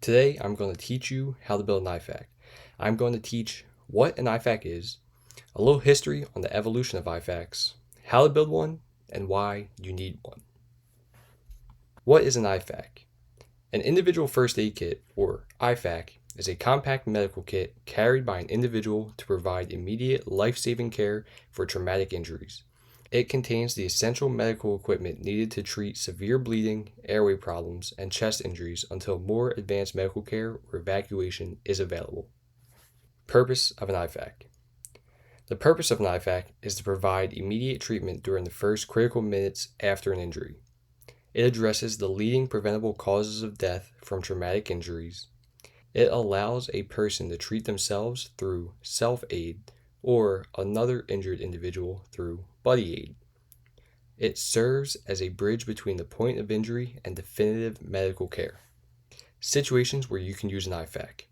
Today, I'm going to teach you how to build an IFAK. I'm going to teach what an IFAK is, a little history on the evolution of IFAKs, how to build one, and why you need one. What is an IFAK? An individual first aid kit, or IFAK, is a compact medical kit carried by an individual to provide immediate life-saving care for traumatic injuries. It contains the essential medical equipment needed to treat severe bleeding, airway problems, and chest injuries until more advanced medical care or evacuation is available. Purpose of an IFAK. The purpose of an IFAK is to provide immediate treatment during the first critical minutes after an injury. It addresses the leading preventable causes of death from traumatic injuries. It allows a person to treat themselves through self-aid or another injured individual through buddy aid. It serves as a bridge between the point of injury and definitive medical care. Situations where you can use an IFAK.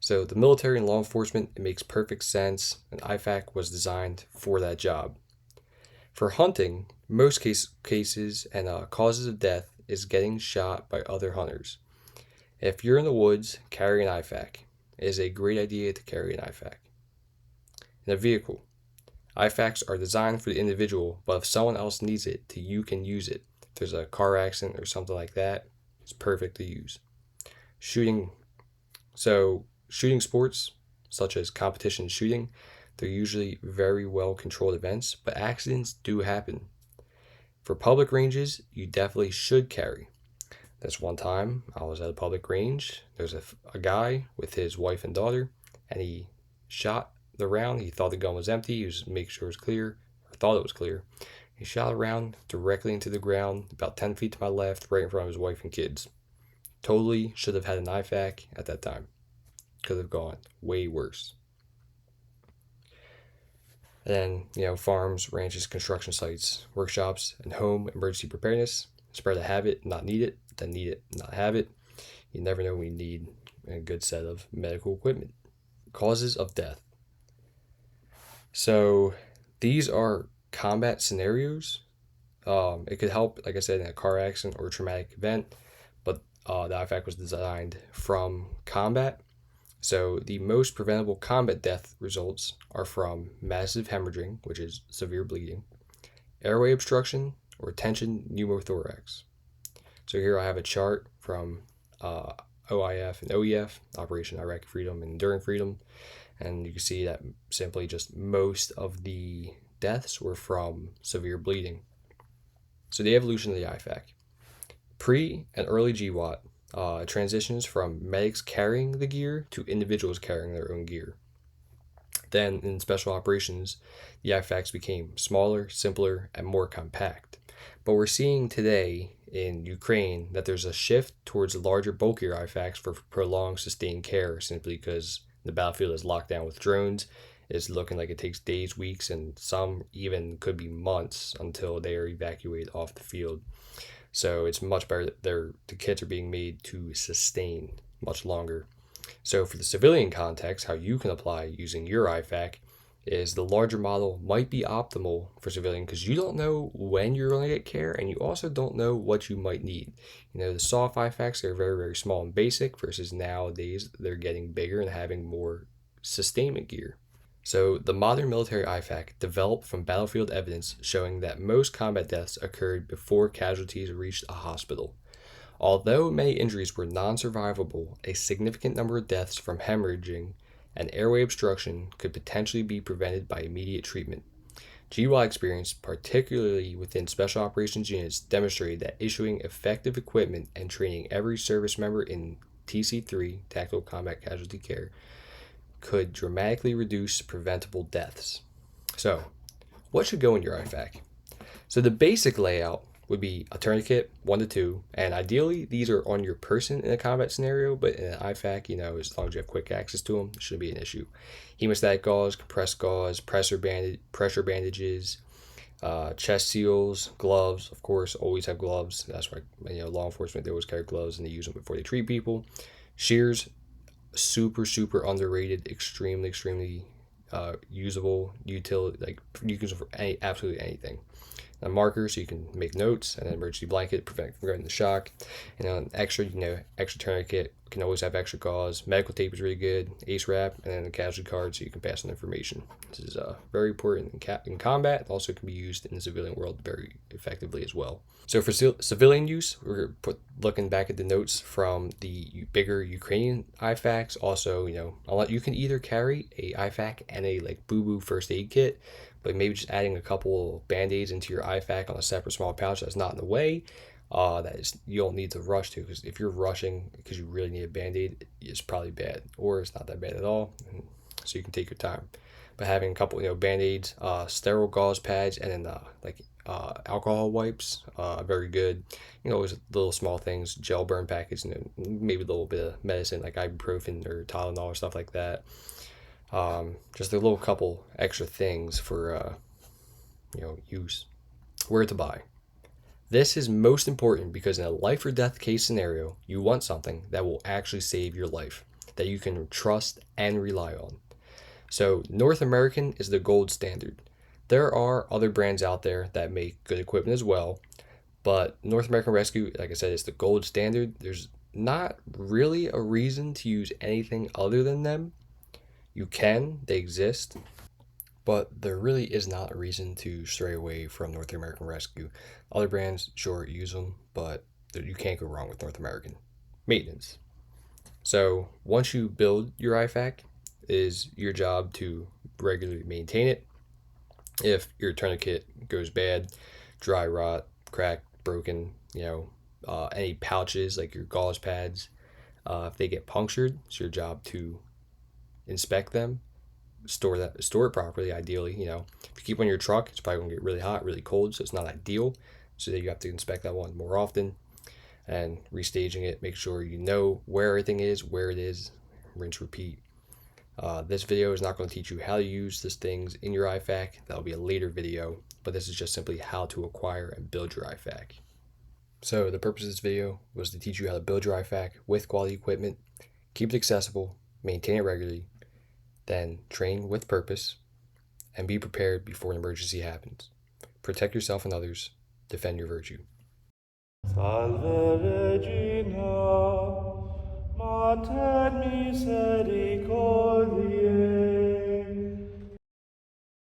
So the military and law enforcement, it makes perfect sense. An IFAK was designed for that job. For hunting, most cases and causes of death is getting shot by other hunters. If you're in the woods, carry an IFAK. It is a great idea to carry an IFAK. In a vehicle, IFAKs are designed for the individual, but if someone else needs it, you can use it. If there's a car accident or something like that, it's perfect to use. Shooting sports, such as competition shooting, they're usually very well controlled events, but accidents do happen. For public ranges, you definitely should carry. This one time, I was at a public range. There's a guy with his wife and daughter, and he shot the round. He thought the gun was empty. He was making sure it was clear, or thought it was clear. He shot a round directly into the ground, about 10 feet to my left, right in front of his wife and kids. Totally should have had an IFAK at that time. Could have gone way worse. And then, farms, ranches, construction sites, workshops, and home emergency preparedness. It's better to have it, not need it, than need it, not have it. You never know when you need a good set of medical equipment. Causes of death. So these are combat scenarios. It could help, like I said, in a car accident or a traumatic event, but the IFAK was designed from combat. So the most preventable combat death results are from massive hemorrhaging, which is severe bleeding, airway obstruction, or tension pneumothorax. So here I have a chart from OIF and OEF, Operation Iraqi Freedom and Enduring Freedom, and you can see that simply just most of the deaths were from severe bleeding. So the evolution of the IFAK. Pre and early GWAT transitions from medics carrying the gear to individuals carrying their own gear. Then in special operations, the IFAKs became smaller, simpler, and more compact. But we're seeing today in Ukraine that there's a shift towards larger, bulkier IFAKs for prolonged, sustained care, simply because the battlefield is locked down with drones. It's looking like it takes days, weeks, and some even could be months until they are evacuated off the field. So it's much better that the kits are being made to sustain much longer. So for the civilian context, how you can apply using your IFAK is the larger model might be optimal for civilian because you don't know when you're going to get care, and you also don't know what you might need. The soft IFAKs are very, very small and basic versus nowadays they're getting bigger and having more sustainment gear. So the modern military IFAK developed from battlefield evidence showing that most combat deaths occurred before casualties reached a hospital. Although many injuries were non-survivable, a significant number of deaths from hemorrhaging and airway obstruction could potentially be prevented by immediate treatment. GWAT experience, particularly within special operations units, demonstrated that issuing effective equipment and training every service member in TC3, Tactical Combat Casualty Care, could dramatically reduce preventable deaths. So, what should go in your IFAK? So the basic layout would be a tourniquet, 1 to 2, and ideally these are on your person in a combat scenario, but in an IFAK, as long as you have quick access to them, it shouldn't be an issue. Hemostatic gauze, compressed gauze, pressure bandages, chest seals, gloves, of course, always have gloves. That's why law enforcement, they always carry gloves and they use them before they treat people. Shears, super underrated, extremely usable utility. Like you can use them for absolutely anything. a marker so you can make notes, and an emergency blanket to prevent from getting the shock. And an extra, extra tourniquet can always have extra gauze. Medical tape is really good. Ace wrap, and then a casualty card so you can pass on information. This is very important in combat. It also can be used in the civilian world very effectively as well. So for civilian use, we're looking back at the notes from the bigger Ukrainian IFAKs. Also, you can either carry a IFAK and a boo-boo first aid kit, but maybe just adding a couple band-aids into your IFAK on a separate small pouch that's not in the way, you don't need to rush to, because if you're rushing because you really need a band-aid, it's probably bad, or it's not that bad at all, so you can take your time. But having a couple band-aids, sterile gauze pads, and then alcohol wipes, very good. Always little small things, gel burn packets, maybe a little bit of medicine like ibuprofen or Tylenol or stuff like that. Just a little couple extra things for use. Where to buy. This is most important because in a life or death case scenario, you want something that will actually save your life, that you can trust and rely on. So North American is the gold standard. There are other brands out there that make good equipment as well, but North American Rescue, like I said, is the gold standard. There's not really a reason to use anything other than them. You can, they exist, but there really is not a reason to stray away from North American Rescue. Other brands, sure, use them, but you can't go wrong with North American. Maintenance. So once you build your IFAK, it is your job to regularly maintain it. If your tourniquet goes bad, dry rot, cracked, broken, any pouches like your gauze pads, if they get punctured, it's your job to inspect them, store it properly. Ideally, if you keep on your truck, it's probably gonna get really hot, really cold, so it's not ideal. So that you have to inspect that one more often, and restaging it, make sure you know where everything is, where it is, rinse, repeat. This video is not going to teach you how to use these things in your IFAK. That'll be a later video, but this is just simply how to acquire and build your IFAK. So the purpose of this video was to teach you how to build your IFAK with quality equipment, keep it accessible, maintain it regularly, then train with purpose, and be prepared before an emergency happens. Protect yourself and others, defend your virtue. Salve Regina, Mater misericordiae,